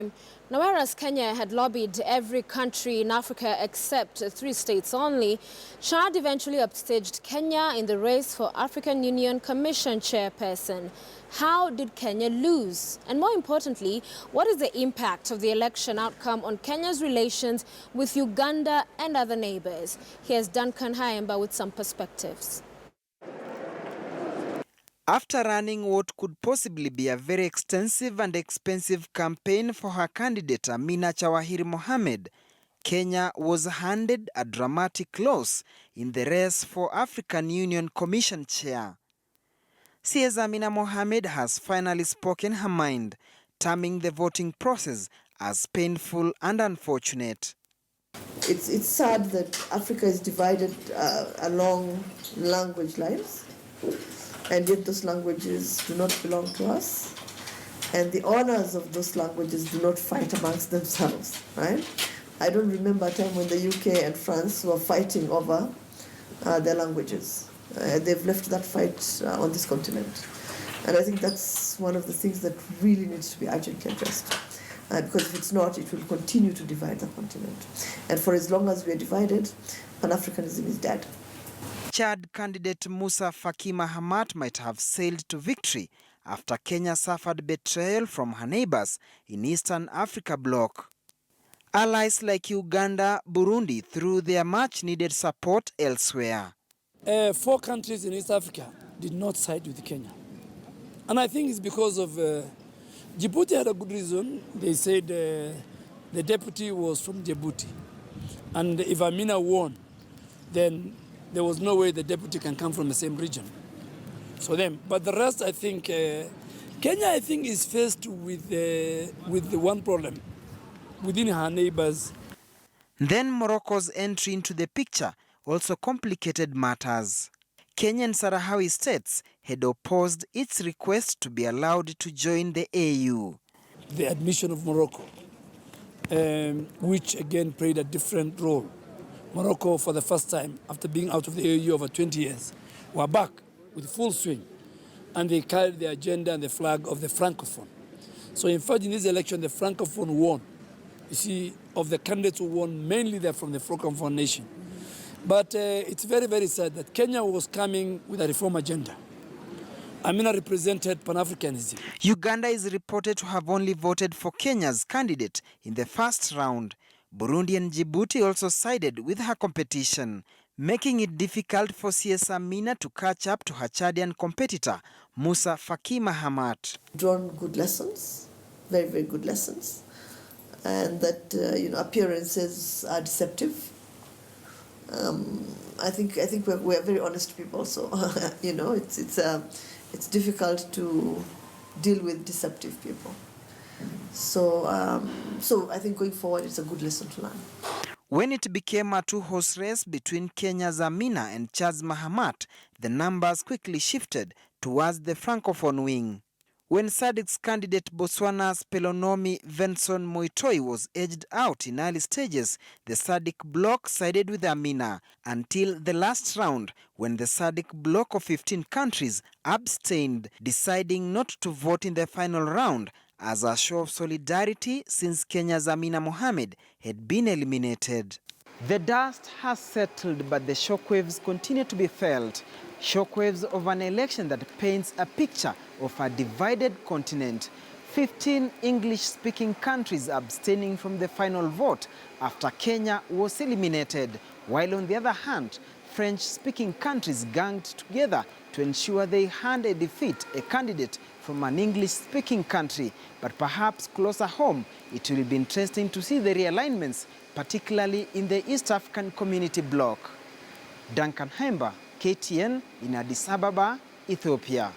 time. Now, whereas Kenya had lobbied every country in Africa except 3 states only, Chad eventually upstaged Kenya in the race for African Union Commission chairperson. How did Kenya lose? And more importantly, what is the impact of the election outcome on Kenya's relations with Uganda and other neighbors? Here's Duncan Haemba with some perspectives. After running what could possibly be a very extensive and expensive campaign for her candidate Amina Chawahiri Mohamed, Kenya was handed a dramatic loss in the race for African Union Commission chair. CS Amina Mohamed has finally spoken her mind, terming the voting process as painful and unfortunate. It's sad that Africa is divided along language lines. And yet those languages do not belong to us. And the owners of those languages do not fight amongst themselves, right? I don't remember a time when the UK and France were fighting over their languages. They've left that fight on this continent. And I think that's one of the things that really needs to be urgently addressed. Because if it's not, it will continue to divide the continent. And for as long as we are divided, Pan-Africanism is dead. Chad candidate Musa Faki Mahamat might have sailed to victory after Kenya suffered betrayal from her neighbors in Eastern Africa bloc. Allies like Uganda, Burundi threw their much-needed support elsewhere. 4 countries in East Africa did not side with Kenya. And I think it's because of Djibouti had a good reason. They said the deputy was from Djibouti. And if Amina won, then there was no way the deputy can come from the same region. So them, but the rest, I think, Kenya, I think, is faced with the one problem within her neighbors. Then Morocco's entry into the picture also complicated matters. Kenya and Sahrawi states had opposed its request to be allowed to join the AU. The admission of Morocco, which again played a different role. Morocco, for the first time, after being out of the AU over 20 years, were back with full swing. And they carried the agenda and the flag of the Francophone. So in fact, in this election, the Francophone won. You see, of the candidates who won, mainly they're from the Francophone nation. But it's very, very sad that Kenya was coming with a reform agenda. Amina represented Pan-Africanism. Uganda is reported to have only voted for Kenya's candidate in the first round. Burundi and Djibouti also sided with her competition, making it difficult for CS Amina to catch up to her Chadian competitor, Musa Faki Mahamat. Drawn good lessons, very, very good lessons, and that appearances are deceptive. I think we're very honest people, so it's difficult to deal with deceptive people. So I think going forward, it's a good lesson to learn. When it became a 2-horse race between Kenya's Amina and Chad's Mahamat, the numbers quickly shifted towards the Francophone wing. When SADC's candidate Botswana's Pelonomi Venson Moitoi was edged out in early stages, the SADC bloc sided with Amina until the last round, when the SADC bloc of 15 countries abstained, deciding not to vote in the final round as a show of solidarity since Kenya's Amina Mohamed had been eliminated. The dust has settled, but the shockwaves continue to be felt. Shockwaves of an election that paints a picture of a divided continent. 15 English-speaking countries abstaining from the final vote after Kenya was eliminated, while on the other hand, French-speaking countries ganged together to ensure they hand a defeat a candidate from an English-speaking country. But perhaps closer home, it will be interesting to see the realignments, particularly in the East African Community bloc. Duncan Haemba, KTN in Addis Ababa, Ethiopia.